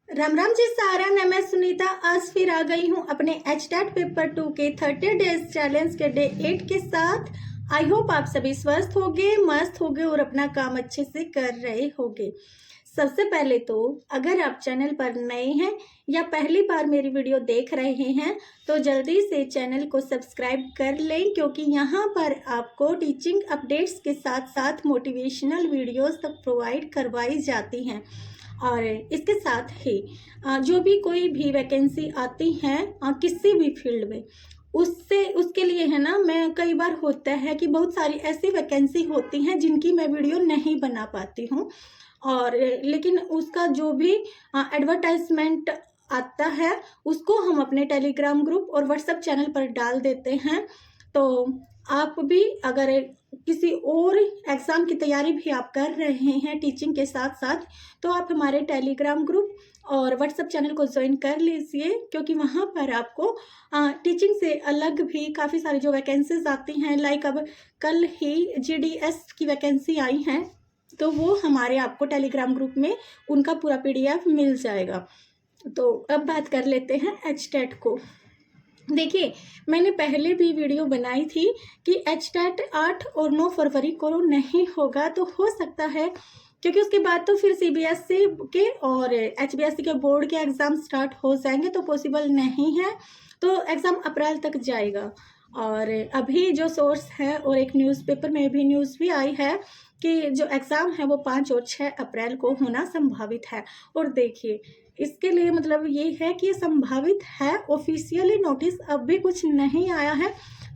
राम राम जी सारा ने मैं सुनीता आज फिर आ गई हूँ अपने एचटेट पेपर 2 के 30 डेज चैलेंज के डे 8 के साथ। आई होप आप सभी स्वस्थ होगे, मस्त होगे और अपना काम अच्छे से कर रहे होगे। सबसे पहले तो अगर आप चैनल पर नए हैं या पहली बार मेरी वीडियो देख रहे हैं तो जल्दी से चैनल को सब्सक्राइब कर लें, क्योंकि यहाँ पर आपको टीचिंग अपडेट्स के साथ साथ मोटिवेशनल वीडियोस तक प्रोवाइड करवाई जाती हैं। और इसके साथ ही जो भी कोई भी वैकेंसी आती है किसी भी फील्ड में, उसके लिए है ना, मैं कई बार होता है कि बहुत सारी ऐसी वैकेंसी होती हैं जिनकी मैं वीडियो नहीं बना पाती हूँ, और लेकिन उसका जो भी एडवर्टाइजमेंट आता है उसको हम अपने टेलीग्राम ग्रुप और व्हाट्सएप चैनल पर डाल देते हैं। तो आप भी अगर किसी और एग्ज़ाम की तैयारी भी आप कर रहे हैं टीचिंग के साथ साथ, तो आप हमारे टेलीग्राम ग्रुप और व्हाट्सएप चैनल को ज्वाइन कर लीजिए, क्योंकि वहाँ पर आपको टीचिंग से अलग भी काफ़ी सारी जो वैकेंसीज आती हैं, लाइक अब कल ही जीडीएस की वैकेंसी आई हैं, तो वो हमारे आपको टेलीग्राम ग्रुप में उनका पूरा पीडीएफ मिल जाएगा। तो अब बात कर लेते हैं एचटेट को। देखिए, मैंने पहले भी वीडियो बनाई थी कि एचटेट 8 और 9 फरवरी को नहीं होगा, तो हो सकता है क्योंकि उसके बाद तो फिर सीबीएसई के और एचबीएसई के बोर्ड के एग्ज़ाम स्टार्ट हो जाएंगे, तो पॉसिबल नहीं है, तो एग्ज़ाम अप्रैल तक जाएगा। और अभी जो सोर्स है और एक न्यूज़पेपर में भी न्यूज़ भी आई है कि जो एग्ज़ाम है वो 5 और 6 अप्रैल को होना संभावित है। और देखिए, इसके लिए मतलब ये है कि ये संभावित है, ऑफिशियली नोटिस अब भी कुछ नहीं आया है,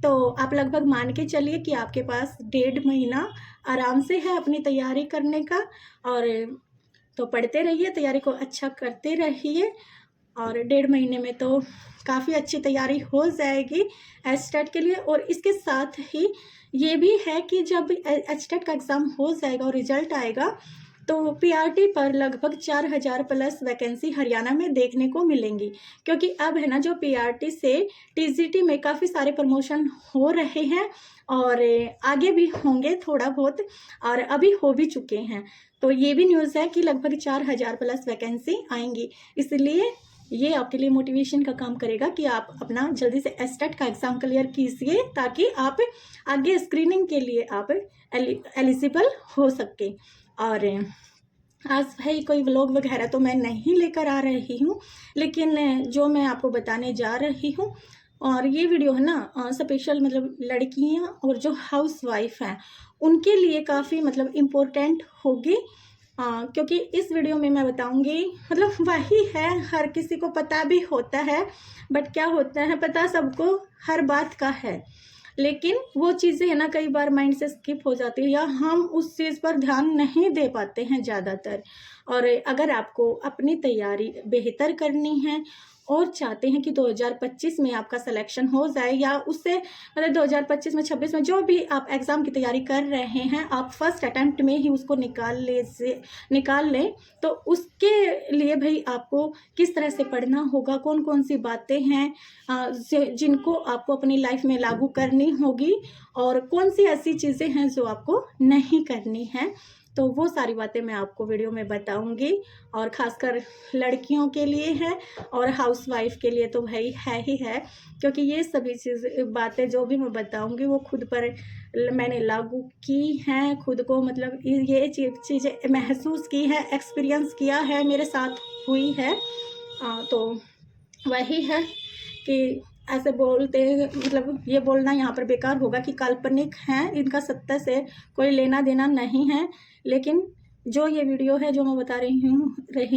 तो आप लगभग मान के चलिए कि आपके पास 1.5 महीना आराम से है अपनी तैयारी करने का। और तो पढ़ते रहिए, तैयारी को अच्छा करते रहिए, और 1.5 महीने में तो काफ़ी अच्छी तैयारी हो जाएगी एचटेट के लिए। और इसके साथ ही ये भी है कि जब एचटेट का एग्ज़ाम हो जाएगा और रिजल्ट आएगा तो पीआरटी पर लगभग 4000 प्लस वैकेंसी हरियाणा में देखने को मिलेंगी, क्योंकि अब है ना, जो पीआरटी से टीजीटी में काफ़ी सारे प्रमोशन हो रहे हैं और आगे भी होंगे थोड़ा बहुत, और अभी हो भी चुके हैं। तो ये भी न्यूज़ है कि लगभग 4000 प्लस वैकेंसी आएंगी, इसलिए ये आपके लिए मोटिवेशन का काम करेगा कि आप अपना जल्दी से एचटेट का एग्ज़ाम क्लियर कीजिए, ताकि आप आगे स्क्रीनिंग के लिए आप एलिजिबल हो सके। और आज भाई कोई व्लॉग वगैरह तो मैं नहीं लेकर आ रही हूँ, लेकिन जो मैं आपको बताने जा रही हूँ, और ये वीडियो है ना स्पेशल मतलब लड़कियाँ और जो हाउस वाइफ हैं उनके लिए काफ़ी मतलब इम्पोर्टेंट होगी, क्योंकि इस वीडियो में मैं बताऊंगी, मतलब वही है, हर किसी को पता भी होता है, बट क्या होता है, पता सबको हर बात का है, लेकिन वो चीज़ें है ना कई बार माइंड से स्किप हो जाती है, या हम उस चीज़ पर ध्यान नहीं दे पाते हैं ज़्यादातर। और अगर आपको अपनी तैयारी बेहतर करनी है और चाहते हैं कि 2025 में आपका सिलेक्शन हो जाए, या उससे मतलब 2025 में 26 में जो भी आप एग्ज़ाम की तैयारी कर रहे हैं आप फर्स्ट अटैम्प्ट में ही उसको निकाल लें, तो उसके लिए भाई आपको किस तरह से पढ़ना होगा, कौन कौन सी बातें हैं जिनको आपको अपनी लाइफ में लागू करनी होगी, और कौन सी ऐसी चीज़ें हैं जो आपको नहीं करनी है, तो वो सारी बातें मैं आपको वीडियो में बताऊंगी। और ख़ासकर लड़कियों के लिए है और हाउसवाइफ के लिए तो भाई है ही है, क्योंकि ये सभी बातें जो भी मैं बताऊंगी वो खुद पर मैंने लागू की हैं, खुद को मतलब ये चीज़ें महसूस की है, एक्सपीरियंस किया है, मेरे साथ हुई है। तो वही है कि ऐसे बोलते हैं, मतलब ये बोलना यहाँ पर बेकार होगा कि काल्पनिक हैं, इनका सत्य से कोई लेना देना नहीं है, लेकिन जो ये वीडियो है जो मैं बता रही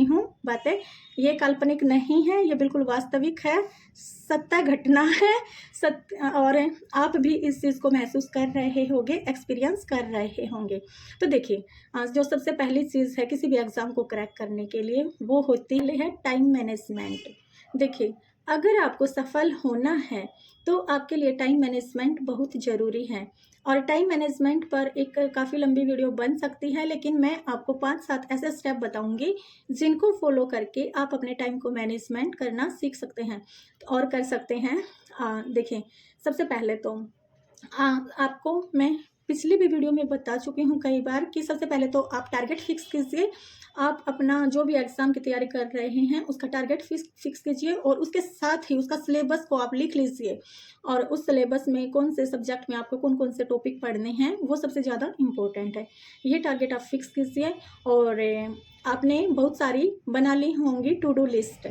हूँ बातें, ये काल्पनिक नहीं है, ये बिल्कुल वास्तविक है, सत्य घटना है, सत्य, और आप भी इस चीज़ को महसूस कर रहे होंगे, एक्सपीरियंस कर रहे होंगे। तो देखिए, जो सबसे पहली चीज़ है किसी भी एग्ज़ाम को क्रैक करने के लिए, वो होती है टाइम मैनेजमेंट। देखिए, अगर आपको सफल होना है तो आपके लिए टाइम मैनेजमेंट बहुत ज़रूरी है, और टाइम मैनेजमेंट पर एक काफ़ी लंबी वीडियो बन सकती है, लेकिन मैं आपको 5-7 ऐसे स्टेप बताऊंगी जिनको फॉलो करके आप अपने टाइम को मैनेजमेंट करना सीख सकते हैं और कर सकते हैं। देखिए, सबसे पहले तो आपको मैं पिछली भी वीडियो में बता चुकी हूँ कई बार कि सबसे पहले तो आप टारगेट फिक्स कीजिए। आप अपना जो भी एग्ज़ाम की तैयारी कर रहे हैं उसका टारगेट फिक्स कीजिए और उसके साथ ही उसका सिलेबस को आप लिख लीजिए और उस सिलेबस में कौन से सब्जेक्ट में आपको कौन कौन से टॉपिक पढ़ने हैं वो सबसे ज़्यादा इम्पोर्टेंट है। ये टारगेट आप फिक्स कीजिए और आपने बहुत सारी बना ली होंगी टू डू लिस्ट।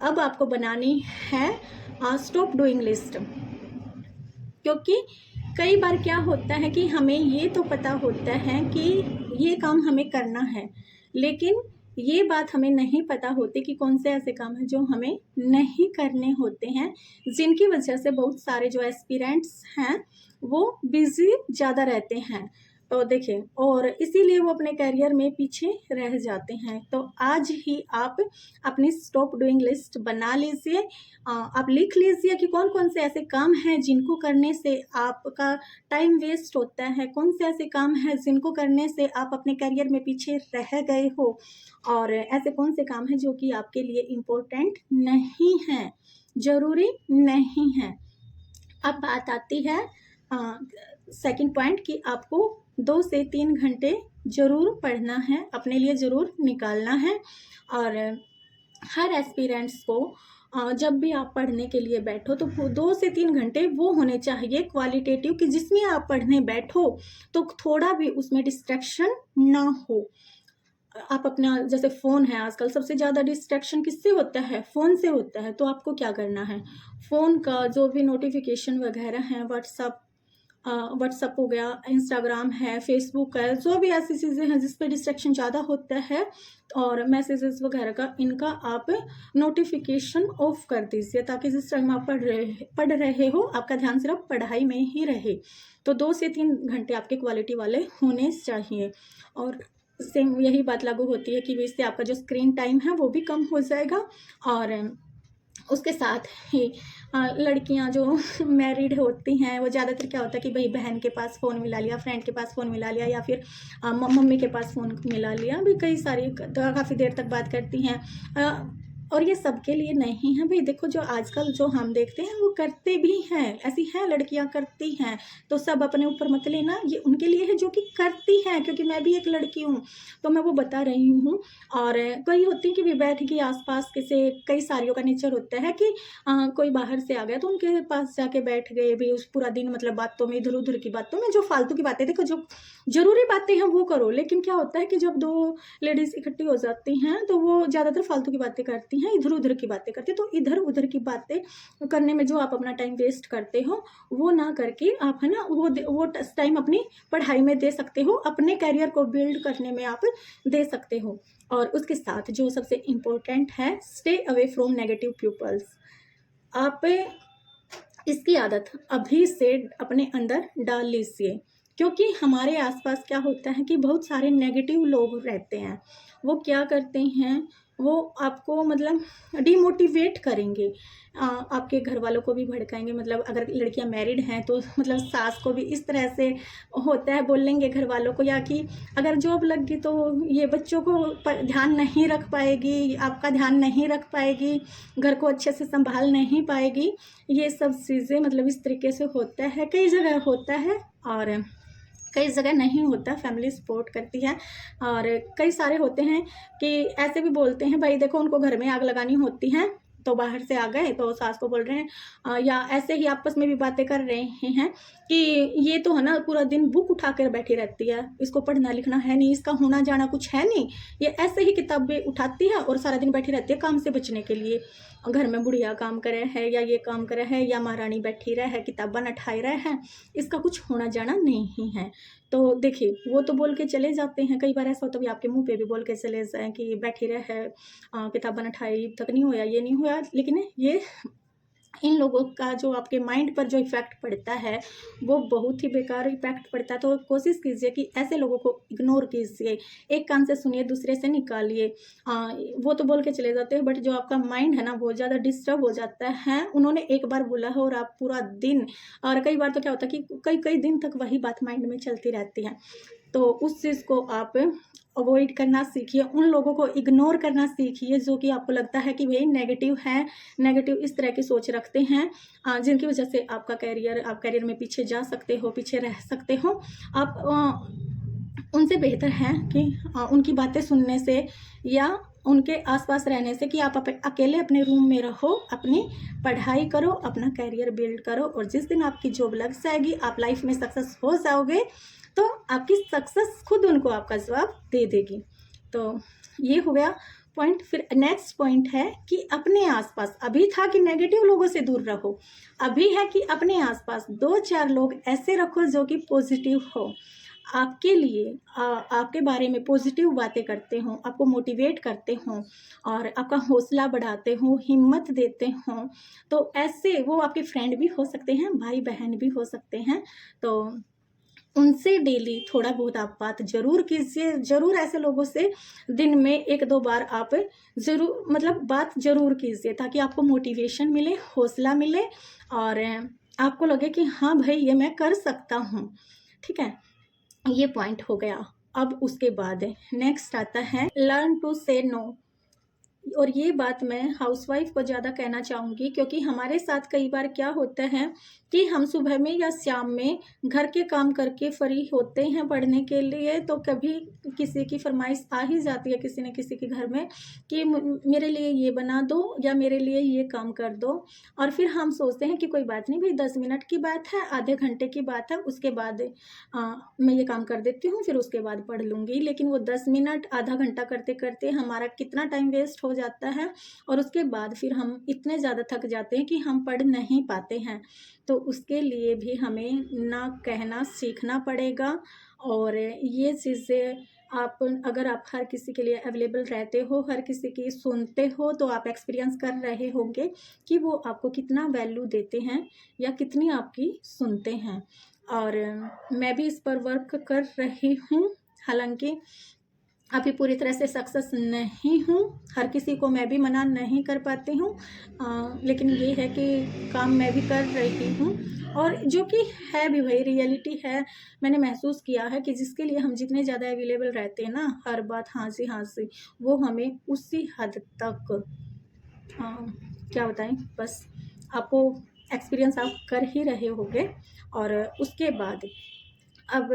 अब आपको बनानी है स्टॉप डूइंग लिस्ट, क्योंकि कई बार क्या होता है कि हमें ये तो पता होता है कि ये काम हमें करना है, लेकिन ये बात हमें नहीं पता होती कि कौन से ऐसे काम हैं जो हमें नहीं करने होते हैं, जिनकी वजह से बहुत सारे जो एस्पिरेंट्स हैं वो बिज़ी ज़्यादा रहते हैं। तो देखिए, और इसीलिए वो अपने करियर में पीछे रह जाते हैं। तो आज ही आप अपनी स्टॉप डूइंग लिस्ट बना लीजिए। आप लिख लीजिए कि कौन कौन से ऐसे काम हैं जिनको करने से आपका टाइम वेस्ट होता है, कौन से ऐसे काम हैं जिनको करने से आप अपने करियर में पीछे रह गए हो, और ऐसे कौन से काम हैं जो कि आपके लिए इम्पोर्टेंट नहीं हैं, ज़रूरी नहीं हैं। अब बात आती है सेकंड पॉइंट कि आपको 2 से 3 घंटे ज़रूर पढ़ना है, अपने लिए ज़रूर निकालना है। और हर एस्पिरेंट्स को जब भी आप पढ़ने के लिए बैठो तो 2 से 3 घंटे वो होने चाहिए क्वालिटेटिव, कि जिसमें आप पढ़ने बैठो तो थोड़ा भी उसमें डिस्ट्रैक्शन ना हो। आप अपना, जैसे फ़ोन है आजकल सबसे ज़्यादा डिस्ट्रैक्शन किससे होता है? फ़ोन से होता है। तो आपको क्या करना है, फ़ोन का जो भी नोटिफिकेशन वगैरह हैं, व्हाट्सअप हो गया, इंस्टाग्राम है, फेसबुक है, जो भी ऐसी चीज़ें हैं जिस पे डिस्ट्रैक्शन ज़्यादा होता है, और मैसेजेस वगैरह का, इनका आप नोटिफिकेशन ऑफ कर दीजिए, ताकि जिस टाइम आप पढ़ रहे हो आपका ध्यान सिर्फ पढ़ाई में ही रहे। तो 2 से 3 घंटे आपके क्वालिटी वाले होने चाहिए। और सेम यही बात लागू होती है कि इससे आपका जो स्क्रीन टाइम है वो भी कम हो जाएगा। और उसके साथ ही लड़कियां जो मैरिड होती हैं वो ज़्यादातर क्या होता है कि भाई बहन के पास फ़ोन मिला लिया, फ्रेंड के पास फ़ोन मिला लिया, या फिर मम्मी के पास फ़ोन मिला लिया, भी कई सारी काफ़ी देर तक बात करती हैं। और ये सबके लिए नहीं है भाई। देखो, जो आजकल जो हम देखते हैं वो करते भी हैं, ऐसी हैं लड़कियां करती हैं, तो सब अपने ऊपर मत लेना, ये उनके लिए है जो कि करती हैं, क्योंकि मैं भी एक लड़की हूँ तो मैं वो बता रही हूँ। और कई होती हैं कि भी बैठ के आसपास किसी, कई सारियों का नेचर होता है कि कोई बाहर से आ गया तो उनके पास जाके बैठ गए भी, उस पूरा दिन मतलब बातों में, इधर उधर की बातों में, जो फालतू की बातें, देखो जो ज़रूरी बातें हैं वो करो, लेकिन क्या होता है कि जब 2 लेडीज़ इकट्ठी हो जाती हैं तो वो ज़्यादातर फालतू की बातें करती हैं, इधर उधर की बातें करती हैं। तो इधर उधर की बातें करने में जो आप अपना टाइम वेस्ट करते हो वो ना करके आप, है ना, वो टाइम अपनी पढ़ाई में दे सकते हो, अपने करियर को बिल्ड करने में आप दे सकते हो। और उसके साथ जो सबसे इम्पोर्टेंट है, stay away from negative peoples. आप इसकी आदत अभी से अपने अंदर डाल लीजिए, क्योंकि हमारे आसपास क्या होता है कि बहुत सारे नेगेटिव लोग रहते हैं। वो क्या करते हैं, वो आपको मतलब डिमोटिवेट करेंगे, आपके घर वालों को भी भड़काएंगे। मतलब अगर लड़कियां मैरिड हैं तो मतलब सास को भी इस तरह से होता है, बोलेंगे घर वालों को, या कि अगर जॉब लग गई तो ये बच्चों को ध्यान नहीं रख पाएगी, आपका ध्यान नहीं रख पाएगी, घर को अच्छे से संभाल नहीं पाएगी। ये सब चीज़ें मतलब इस तरीके से होता है, कई जगह होता है और कई जगह नहीं होता, फैमिली सपोर्ट करती है। और कई सारे होते हैं कि ऐसे भी बोलते हैं, भाई देखो उनको घर में आग लगानी होती है तो बाहर से आ गए तो सास को बोल रहे हैं, या ऐसे ही आपस में भी बातें कर रहे हैं कि ये तो है ना पूरा दिन बुक उठा कर बैठी रहती है, इसको पढ़ना लिखना है नहीं, इसका होना जाना कुछ है नहीं, ये ऐसे ही किताबें उठाती है और सारा दिन बैठी रहती है काम से बचने के लिए। घर में बुढ़िया काम करे है, या ये काम करे है, या महारानी बैठी रहे है, किताबा नठाई रहे हैं, इसका कुछ होना जाना नहीं है। तो देखिए, वो तो बोल के चले जाते हैं, कई बार ऐसा होता है आपके मुंह पे भी बोल के चले जाएं कि बैठी रहे है, किताबा नठाई तक नहीं होया, ये नहीं होया, लेकिन ये इन लोगों का जो आपके माइंड पर जो इफ़ेक्ट पड़ता है वो बहुत ही बेकार इफ़ेक्ट पड़ता है। तो कोशिश कीजिए कि ऐसे लोगों को इग्नोर कीजिए, एक कान से सुनिए दूसरे से निकालिए। वो तो बोल के चले जाते हैं, बट जो आपका माइंड है ना वो ज़्यादा डिस्टर्ब हो जाता है। उन्होंने एक बार बोला है और आप पूरा दिन, और कई बार तो क्या होता है कि कई कई दिन तक वही बात माइंड में चलती रहती है। तो उस चीज़ को आप अवॉइड करना सीखिए, उन लोगों को इग्नोर करना सीखिए जो कि आपको लगता है कि भई नेगेटिव हैं, नेगेटिव इस तरह की सोच रखते हैं, जिनकी वजह से आप करियर में पीछे जा सकते हो, पीछे रह सकते हो। आप उनसे बेहतर है कि उनकी बातें सुनने से या उनके आस-पास रहने से कि आप अकेले अपने रूम में रहो, अपनी पढ़ाई करो, अपना करियर बिल्ड करो और जिस दिन आपकी जॉब लग जाएगी, आप लाइफ में सक्सेस हो जाओगे, तो आपकी सक्सेस खुद उनको आपका जवाब दे देगी। तो ये हो गया पॉइंट। फिर नेक्स्ट पॉइंट है कि अपने आस-पास, अभी था कि नेगेटिव लोगों से दूर रहो, अभी है कि अपने आस-पास 2-4 लोग ऐसे रखो जो कि पॉजिटिव हो, आपके लिए आपके बारे में पॉजिटिव बातें करते हों, आपको मोटिवेट करते हों और आपका हौसला बढ़ाते हों, हिम्मत देते हों। तो ऐसे वो आपके फ्रेंड भी हो सकते हैं, भाई-बहन भी हो सकते हैं। तो उनसे डेली थोड़ा बहुत आप बात ज़रूर कीजिए, ज़रूर ऐसे लोगों से दिन में 1-2 बार आप ज़रूर मतलब बात ज़रूर कीजिए ताकि आपको मोटिवेशन मिले, हौसला मिले और आपको लगे कि हाँ भाई, ये मैं कर सकता हूँ। ठीक है? ये पॉइंट हो गया। अब उसके बाद नेक्स्ट आता है लर्न टू से नो। और ये बात मैं हाउसवाइफ को ज़्यादा कहना चाहूँगी क्योंकि हमारे साथ कई बार क्या होता है कि हम सुबह में या शाम में घर के काम करके फ्री होते हैं पढ़ने के लिए, तो कभी किसी की फरमाइश आ ही जाती है किसी न किसी के घर में कि मेरे लिए ये बना दो या मेरे लिए ये काम कर दो। और फिर हम सोचते हैं कि कोई बात नहीं भाई, 10 मिनट की बात है, आधे घंटे की बात है, उसके बाद मैं ये काम कर देती हूँ, फिर उसके बाद पढ़ लूँगी। लेकिन वो 10 मिनट आधा घंटा करते करते हमारा कितना टाइम वेस्ट हो जाता है और उसके बाद फिर हम इतने ज़्यादा थक जाते हैं कि हम पढ़ नहीं पाते हैं। तो उसके लिए भी हमें ना कहना सीखना पड़ेगा और ये चीज़ें अगर आप हर किसी के लिए अवेलेबल रहते हो, हर किसी की सुनते हो, तो आप एक्सपीरियंस कर रहे होंगे कि वो आपको कितना वैल्यू देते हैं या कितनी आपकी सुनते हैं। और मैं भी इस पर वर्क कर रही हूँ, हालाँकि अभी पूरी तरह से सक्सेस नहीं हूँ, हर किसी को मैं भी मना नहीं कर पाती हूँ, लेकिन ये है कि काम मैं भी कर रही हूँ और जो कि है भी वही रियलिटी है। मैंने महसूस किया है कि जिसके लिए हम जितने ज़्यादा अवेलेबल रहते हैं ना, हर बात हाँ जी, वो हमें उसी हद तक क्या बताएँ, बस आपको एक्सपीरियंस आप कर ही रहे होंगे। और उसके बाद अब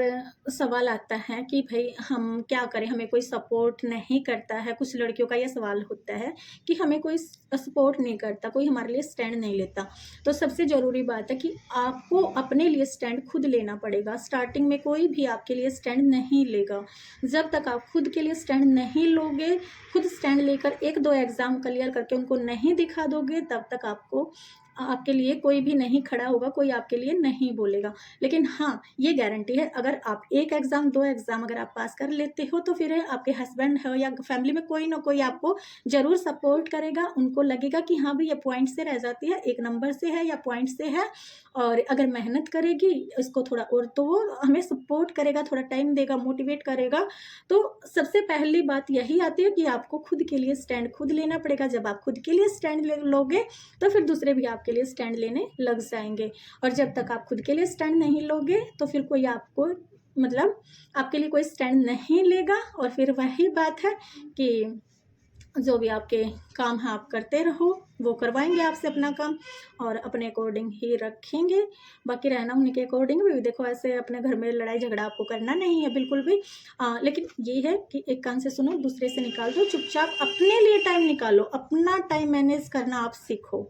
सवाल आता है कि भई हम क्या करें? हमें कोई सपोर्ट नहीं करता है। कुछ लड़कियों का ये सवाल होता है कि हमें कोई सपोर्ट नहीं करता, कोई हमारे लिए स्टैंड नहीं लेता। तो सबसे ज़रूरी बात है कि आपको अपने लिए स्टैंड खुद लेना पड़ेगा। स्टार्टिंग में कोई भी आपके लिए स्टैंड नहीं लेगा। जब तक आप खुद के लिए स्टैंड नहीं लोगे, खुद स्टैंड लेकर 1-2 एग्ज़ाम क्लियर करके उनको नहीं दिखा दोगे, तब तक आपके लिए कोई भी नहीं खड़ा होगा, कोई आपके लिए नहीं बोलेगा। लेकिन हाँ, ये गारंटी है, अगर आप 1 एग्ज़ाम 2 एग्ज़ाम अगर आप पास कर लेते हो, तो फिर आपके हस्बैंड हो या फैमिली में कोई ना कोई आपको ज़रूर सपोर्ट करेगा। उनको लगेगा कि हाँ भई, ये पॉइंट से रह जाती है, 1 नंबर से है या पॉइंट से है और अगर मेहनत करेगी इसको थोड़ा और, तो वो हमें सपोर्ट करेगा, थोड़ा टाइम देगा, मोटिवेट करेगा। तो सबसे पहली बात यही आती है कि आपको खुद के लिए स्टैंड खुद लेना पड़ेगा। जब आप खुद के लिए स्टैंड लोगे, तो फिर दूसरे भी आपके लिए स्टैंड लेने लग जाएँगे और जब तक आप खुद के लिए स्टैंड नहीं लोगे, तो फिर कोई आपको मतलब आपके लिए कोई स्टैंड नहीं लेगा। और फिर वही बात है कि जो भी आपके काम हैं आप करते रहो, वो करवाएँगे आपसे अपना काम और अपने अकॉर्डिंग ही रखेंगे। बाकी रहना उन्हीं के अकॉर्डिंग भी। देखो, ऐसे अपने घर में लड़ाई झगड़ा आपको करना नहीं है बिल्कुल भी। लेकिन ये है कि एक कान से सुनो, दूसरे से निकाल दो। चुपचाप अपने लिए टाइम निकालो, अपना टाइम मैनेज करना आप सीखो।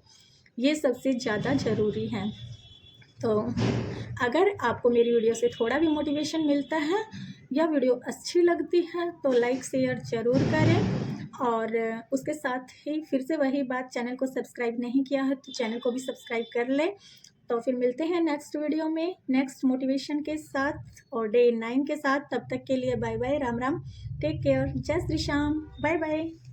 ये सबसे ज़्यादा ज़रूरी है। तो अगर आपको मेरी वीडियो से थोड़ा भी मोटिवेशन मिलता है या वीडियो अच्छी लगती है, तो लाइक शेयर ज़रूर करें और उसके साथ ही फिर से वही बात, चैनल को सब्सक्राइब नहीं किया है तो चैनल को भी सब्सक्राइब कर लें। तो फिर मिलते हैं नेक्स्ट वीडियो में नेक्स्ट मोटिवेशन के साथ और डे 9 के साथ। तब तक के लिए bye bye, Ram Ram, take care, जय श्री श्याम, बाय बाय।